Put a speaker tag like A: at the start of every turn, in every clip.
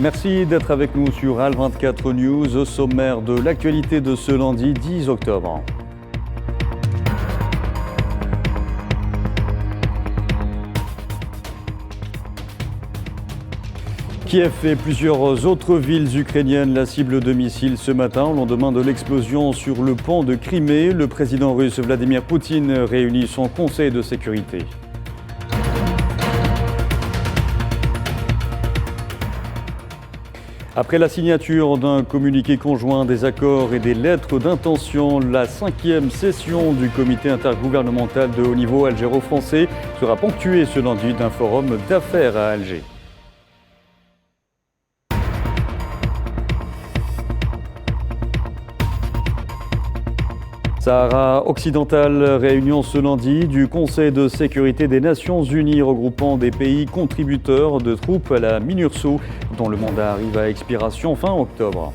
A: Merci d'être avec nous sur Al24 News, au sommaire de l'actualité de ce lundi 10 octobre. Kiev et plusieurs autres villes ukrainiennes, la cible de missiles ce matin au lendemain de l'explosion sur le pont de Crimée. Le président russe Vladimir Poutine réunit son conseil de sécurité. Après la signature d'un communiqué conjoint, des accords et des lettres d'intention, la 5e session du comité intergouvernemental de haut niveau algéro-français sera ponctuée ce lundi d'un forum d'affaires à Alger. Sahara occidental, réunion ce lundi du Conseil de sécurité des Nations Unies regroupant des pays contributeurs de troupes à la MINURSO dont le mandat arrive à expiration fin octobre.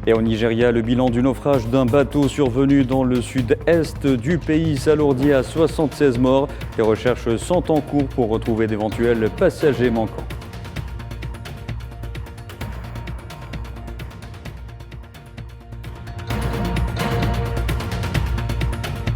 A: Et au Nigeria, le bilan du naufrage d'un bateau survenu dans le sud-est du pays s'alourdit à 76 morts. Les recherches sont en cours pour retrouver d'éventuels passagers manquants.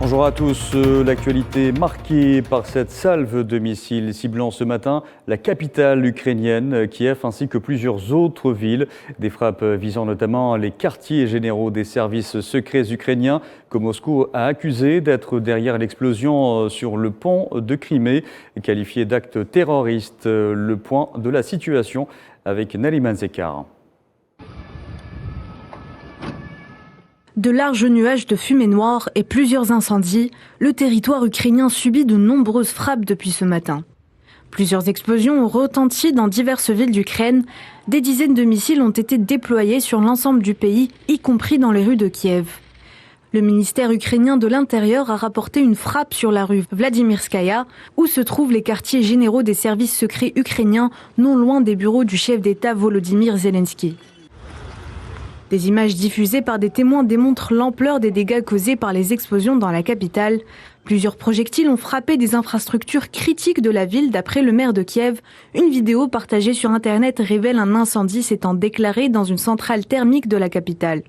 A: Bonjour à tous, l'actualité marquée par cette salve de missiles ciblant ce matin la capitale ukrainienne, Kiev, ainsi que plusieurs autres villes. Des frappes visant notamment les quartiers généraux des services secrets ukrainiens que Moscou a accusé d'être derrière l'explosion sur le pont de Crimée, qualifié d'acte terroriste. Le point de la situation avec Naliman Zekar.
B: De larges nuages de fumée noire et plusieurs incendies, le territoire ukrainien subit de nombreuses frappes depuis ce matin. Plusieurs explosions ont retenti dans diverses villes d'Ukraine. Des dizaines de missiles ont été déployés sur l'ensemble du pays, y compris dans les rues de Kiev. Le ministère ukrainien de l'Intérieur a rapporté une frappe sur la rue Vladimirskaya, où se trouvent les quartiers généraux des services secrets ukrainiens, non loin des bureaux du chef d'État Volodymyr Zelensky. Des images diffusées par des témoins démontrent l'ampleur des dégâts causés par les explosions dans la capitale. Plusieurs projectiles ont frappé des infrastructures critiques de la ville, d'après le maire de Kiev. Une vidéo partagée sur Internet révèle un incendie s'étant déclaré dans une centrale thermique de la capitale.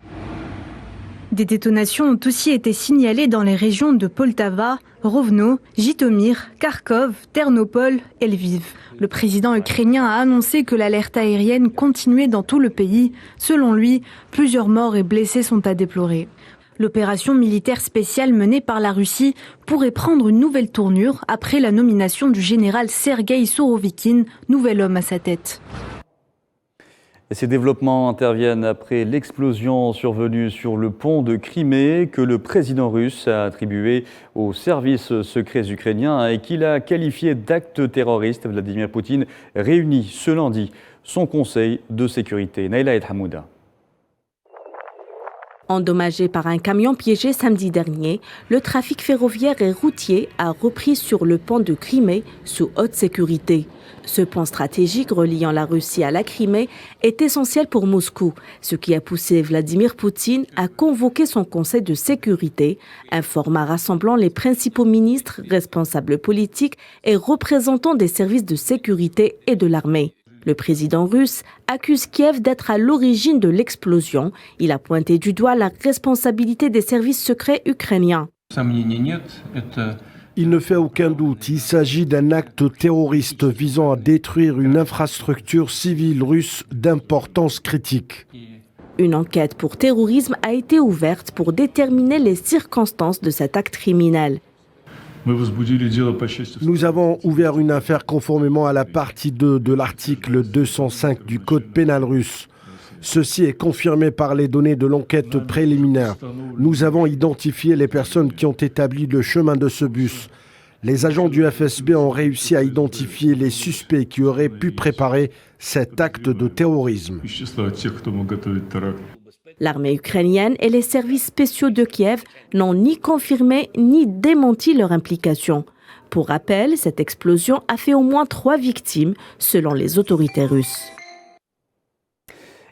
B: Des détonations ont aussi été signalées dans les régions de Poltava, Rovno, Jitomir, Kharkov, Ternopol et Lviv. Le président ukrainien a annoncé que l'alerte aérienne continuait dans tout le pays. Selon lui, plusieurs morts et blessés sont à déplorer. L'opération militaire spéciale menée par la Russie pourrait prendre une nouvelle tournure après la nomination du général Sergueï Sourovikine, nouvel homme à sa tête.
A: Et ces développements interviennent après l'explosion survenue sur le pont de Crimée que le président russe a attribué aux services secrets ukrainiens et qu'il a qualifié d'acte terroriste. Vladimir Poutine réunit ce lundi son conseil de sécurité. Naïla El Hamouda.
C: Endommagé par un camion piégé samedi dernier, le trafic ferroviaire et routier a repris sur le pont de Crimée sous haute sécurité. Ce pont stratégique reliant la Russie à la Crimée est essentiel pour Moscou, ce qui a poussé Vladimir Poutine à convoquer son conseil de sécurité, un format rassemblant les principaux ministres, responsables politiques et représentants des services de sécurité et de l'armée. Le président russe accuse Kiev d'être à l'origine de l'explosion. Il a pointé du doigt la responsabilité des services secrets ukrainiens.
D: Il ne fait aucun doute, il s'agit d'un acte terroriste visant à détruire une infrastructure civile russe d'importance critique.
C: Une enquête pour terrorisme a été ouverte pour déterminer les circonstances de cet acte criminel.
D: Nous avons ouvert une affaire conformément à la partie 2 de l'article 205 du Code pénal russe. Ceci est confirmé par les données de l'enquête préliminaire. Nous avons identifié les personnes qui ont établi le chemin de ce bus. Les agents du FSB ont réussi à identifier les suspects qui auraient pu préparer cet acte de terrorisme.
C: L'armée ukrainienne et les services spéciaux de Kiev n'ont ni confirmé ni démenti leur implication. Pour rappel, cette explosion a fait au moins 3 victimes, selon les autorités russes.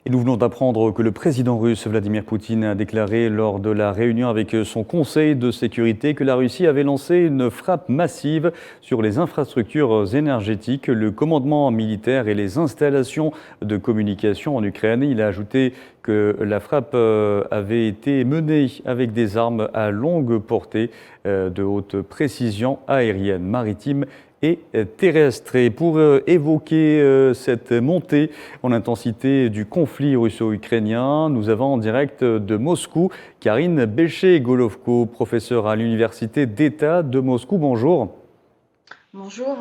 A: Et nous venons d'apprendre que le président russe Vladimir Poutine a déclaré lors de la réunion avec son Conseil de sécurité que la Russie avait lancé une frappe massive sur les infrastructures énergétiques, le commandement militaire et les installations de communication en Ukraine. Il a ajouté que la frappe avait été menée avec des armes à longue portée de haute précision aérienne, maritime et terrestre. Et pour évoquer cette montée en intensité du conflit russo-ukrainien, nous avons en direct de Moscou Karine Belché-Golovko, professeure à l'Université d'État de Moscou. Bonjour.
E: Bonjour.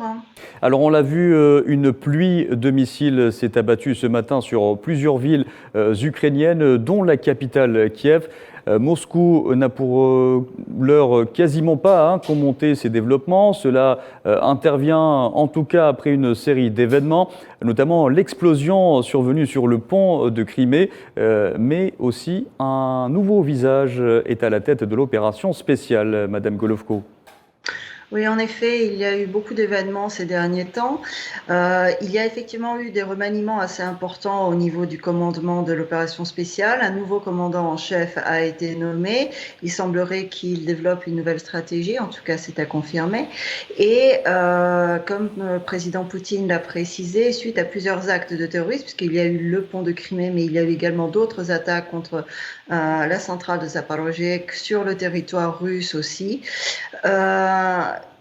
A: Alors on l'a vu, une pluie de missiles s'est abattue ce matin sur plusieurs villes ukrainiennes, dont la capitale Kiev. Moscou n'a pour l'heure quasiment pas commenté ces développements. Cela intervient en tout cas après une série d'événements, notamment l'explosion survenue sur le pont de Crimée, mais aussi un nouveau visage est à la tête de l'opération spéciale, Madame Golovko.
E: Oui, en effet, il y a eu beaucoup d'événements ces derniers temps. Il y a effectivement eu des remaniements assez importants au niveau du commandement de l'opération spéciale. Un nouveau commandant en chef a été nommé. Il semblerait qu'il développe une nouvelle stratégie, en tout cas c'est à confirmer. Et comme le président Poutine l'a précisé, suite à plusieurs actes de terrorisme, puisqu'il y a eu le pont de Crimée, mais il y a eu également d'autres attaques contre la centrale de Zaporozhye, sur le territoire russe aussi.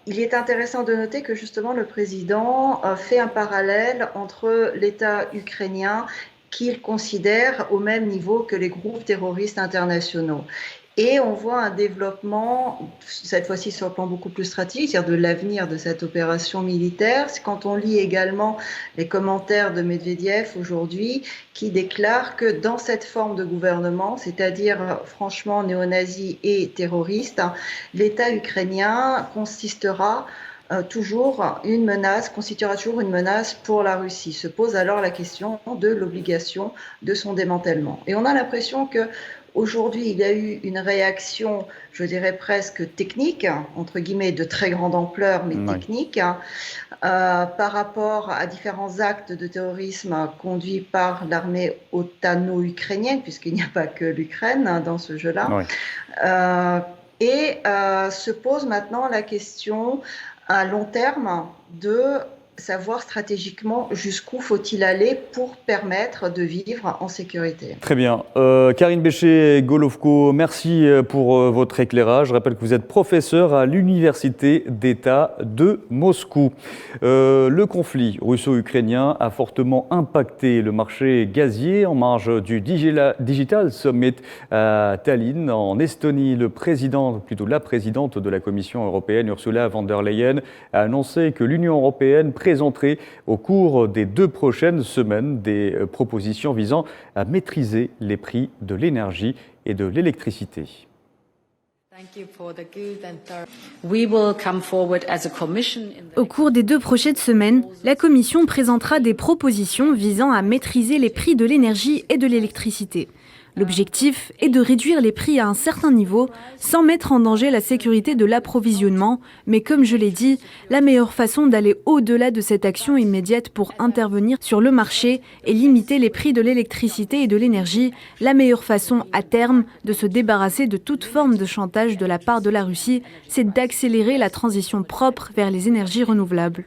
E: Il est intéressant de noter que justement le président fait un parallèle entre l'État ukrainien qu'il considère au même niveau que les groupes terroristes internationaux. Et on voit un développement, cette fois-ci sur le plan beaucoup plus stratégique, c'est-à-dire de l'avenir de cette opération militaire. C'est quand on lit également les commentaires de Medvedev aujourd'hui, qui déclare que dans cette forme de gouvernement, c'est-à-dire franchement néo-nazi et terroriste, l'État ukrainien constituera toujours une menace pour la Russie. Se pose alors la question de l'obligation de son démantèlement. Et on a l'impression que aujourd'hui, il y a eu une réaction, je dirais presque technique, entre guillemets, de très grande ampleur, mais technique, par rapport à différents actes de terrorisme conduits par l'armée otano-ukrainienne, puisqu'il n'y a pas que l'Ukraine dans ce jeu-là. Oui. Se pose maintenant la question à long terme de savoir stratégiquement jusqu'où faut-il aller pour permettre de vivre en sécurité.
A: Très bien. Karine Belché-Golovko, merci pour votre éclairage. Je rappelle que vous êtes professeur à l'Université d'État de Moscou. Le conflit russo-ukrainien a fortement impacté le marché gazier en marge du Digital Summit à Tallinn, en Estonie. La présidente de la Commission européenne, Ursula von der Leyen, a annoncé que l'Union européenne présenterai au cours des 2 prochaines semaines des propositions visant à maîtriser les prix de l'énergie et de l'électricité.
B: Au cours des 2 prochaines semaines, la Commission présentera des propositions visant à maîtriser les prix de l'énergie et de l'électricité. L'objectif est de réduire les prix à un certain niveau sans mettre en danger la sécurité de l'approvisionnement. Mais comme je l'ai dit, la meilleure façon d'aller au-delà de cette action immédiate pour intervenir sur le marché et limiter les prix de l'électricité et de l'énergie, la meilleure façon à terme de se débarrasser de toute forme de chantage de la part de la Russie, c'est d'accélérer la transition propre vers les énergies renouvelables.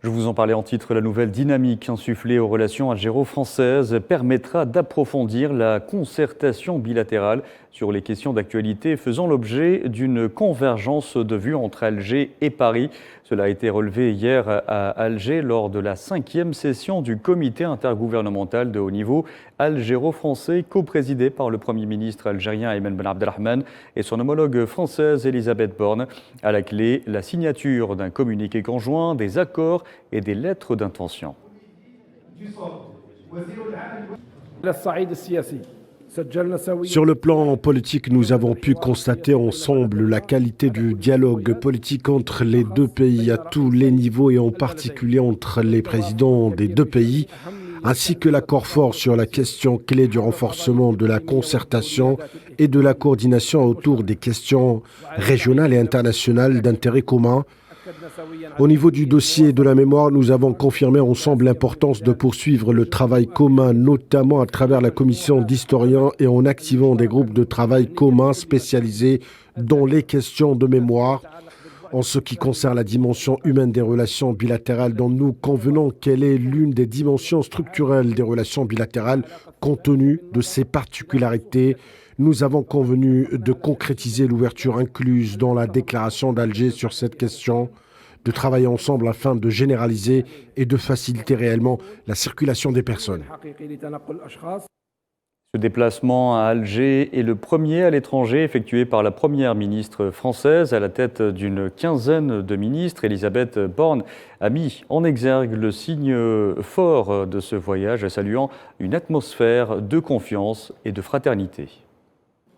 A: Je vous en parlais en titre, la nouvelle dynamique insufflée aux relations algéro-françaises permettra d'approfondir la concertation bilatérale sur les questions d'actualité faisant l'objet d'une convergence de vues entre Alger et Paris. Cela a été relevé hier à Alger lors de la 5e session du comité intergouvernemental de haut niveau algéro-français coprésidé par le Premier ministre algérien Ayman Ben Abdelrahman et son homologue française Elisabeth Borne. À la clé, la signature d'un communiqué conjoint, des accords et des lettres d'intention.
D: Sur le plan politique, nous avons pu constater ensemble la qualité du dialogue politique entre les 2 pays à tous les niveaux et en particulier entre les présidents des 2 pays. ainsi que l'accord fort sur la question clé du renforcement de la concertation et de la coordination autour des questions régionales et internationales d'intérêt commun. Au niveau du dossier de la mémoire, nous avons confirmé ensemble l'importance de poursuivre le travail commun, notamment à travers la commission d'historiens et en activant des groupes de travail communs spécialisés dans les questions de mémoire. En ce qui concerne la dimension humaine des relations bilatérales, dont nous convenons qu'elle est l'une des dimensions structurelles des relations bilatérales, compte tenu de ses particularités, nous avons convenu de concrétiser l'ouverture incluse dans la déclaration d'Alger sur cette question, de travailler ensemble afin de généraliser et de faciliter réellement la circulation des personnes.
A: Ce déplacement à Alger est le premier à l'étranger effectué par la première ministre française à la tête d'une quinzaine de ministres. Elisabeth Borne a mis en exergue le signe fort de ce voyage, saluant une atmosphère de confiance et de fraternité.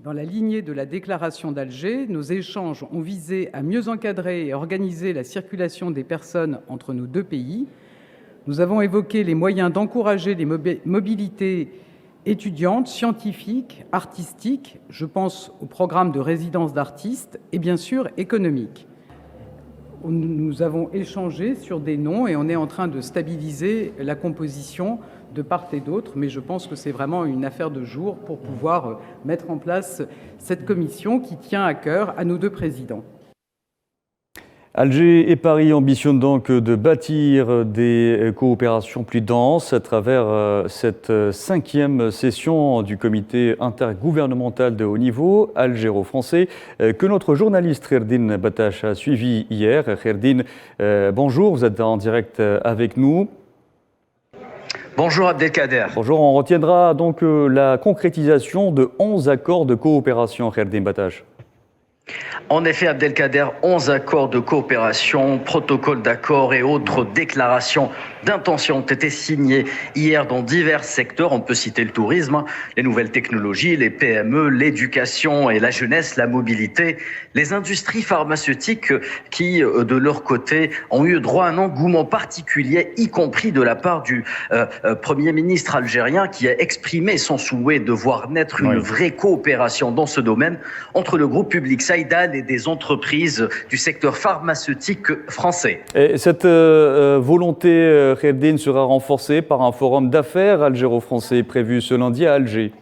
F: Dans la lignée de la déclaration d'Alger, nos échanges ont visé à mieux encadrer et organiser la circulation des personnes entre nos deux pays. Nous avons évoqué les moyens d'encourager les mobilités étudiantes, scientifiques, artistiques, je pense au programme de résidence d'artistes, et bien sûr économiques. Nous avons échangé sur des noms et on est en train de stabiliser la composition de part et d'autre, mais je pense que c'est vraiment une affaire de jour pour pouvoir mettre en place cette commission qui tient à cœur à nos deux présidents.
A: Alger et Paris ambitionnent donc de bâtir des coopérations plus denses à travers cette 5e session du comité intergouvernemental de haut niveau algéro-français que notre journaliste Kherdine Batache a suivi hier. Kherdine, bonjour, vous êtes en direct avec nous.
G: Bonjour Abdelkader.
A: Bonjour, on retiendra donc la concrétisation de 11 accords de coopération, Kherdine Batache.
G: En effet, Abdelkader, 11 accords de coopération, protocoles d'accord et autres déclarations d'intention ont été signés hier dans divers secteurs. On peut citer le tourisme, les nouvelles technologies, les PME, l'éducation et la jeunesse, la mobilité, les industries pharmaceutiques qui, de leur côté, ont eu droit à un engouement particulier, y compris de la part du Premier ministre algérien qui a exprimé son souhait de voir naître une vraie coopération dans ce domaine entre le groupe public Saïdan et des entreprises du secteur pharmaceutique français.
A: Et cette volonté, Kherdine, sera renforcée par un forum d'affaires algéro-français prévu ce lundi à Alger.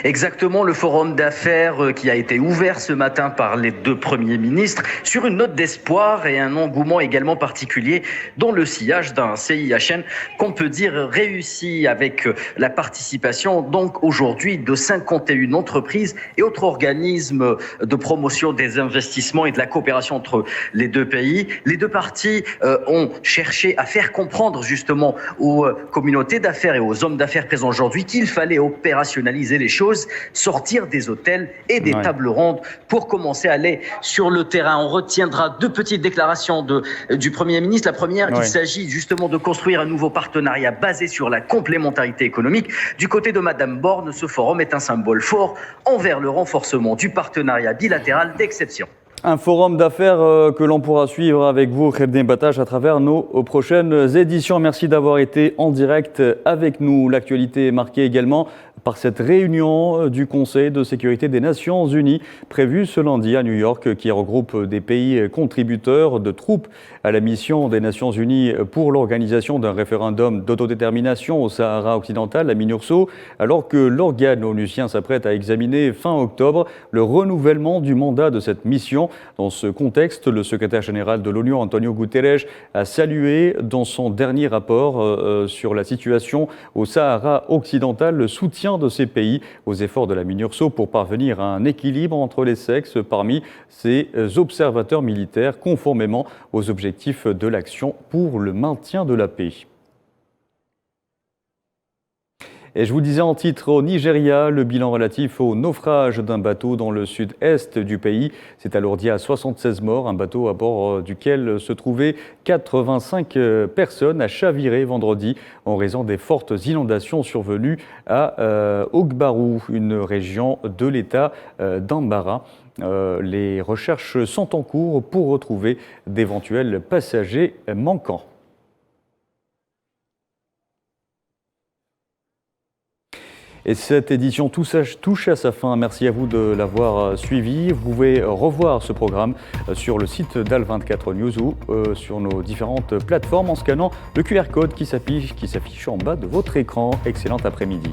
G: Exactement, le forum d'affaires qui a été ouvert ce matin par les deux premiers ministres sur une note d'espoir et un engouement également particulier dans le sillage d'un CIHN qu'on peut dire réussi avec la participation donc aujourd'hui de 51 entreprises et autres organismes de promotion des investissements et de la coopération entre les deux pays. Les deux parties ont cherché à faire comprendre justement aux communautés d'affaires et aux hommes d'affaires présents aujourd'hui qu'il fallait opérationnaliser les choses, sortir des hôtels et des tables rondes pour commencer à aller sur le terrain. On retiendra deux petites déclarations du Premier ministre. La première, il s'agit justement de construire un nouveau partenariat basé sur la complémentarité économique. Du côté de Madame Borne, ce forum est un symbole fort envers le renforcement du partenariat bilatéral d'exception.
A: Un forum d'affaires que l'on pourra suivre avec vous, Kherdine Batache, à travers nos prochaines éditions. Merci d'avoir été en direct avec nous. L'actualité est marquée également par cette réunion du Conseil de sécurité des Nations Unies prévue ce lundi à New York, qui regroupe des pays contributeurs de troupes à la mission des Nations Unies pour l'organisation d'un référendum d'autodétermination au Sahara occidental, la MINURSO, alors que l'organe onusien s'apprête à examiner fin octobre le renouvellement du mandat de cette mission. Dans ce contexte, le secrétaire général de l'ONU, Antonio Guterres, a salué dans son dernier rapport sur la situation au Sahara occidental le soutien de ces pays aux efforts de la MINURSO pour parvenir à un équilibre entre les sexes parmi ces observateurs militaires, conformément aux objectifs de l'action pour le maintien de la paix. Et je vous disais en titre, au Nigeria, le bilan relatif au naufrage d'un bateau dans le sud-est du pays s'est alourdi à 76 morts. Un bateau à bord duquel se trouvaient 85 personnes a chaviré vendredi en raison des fortes inondations survenues à Ogbarou, une région de l'État d'Ambara. Les recherches sont en cours pour retrouver d'éventuels passagers manquants. Et cette édition touche à sa fin. Merci à vous de l'avoir suivi. Vous pouvez revoir ce programme sur le site d'Al24 News ou sur nos différentes plateformes en scannant le QR code qui s'affiche en bas de votre écran. Excellent après-midi.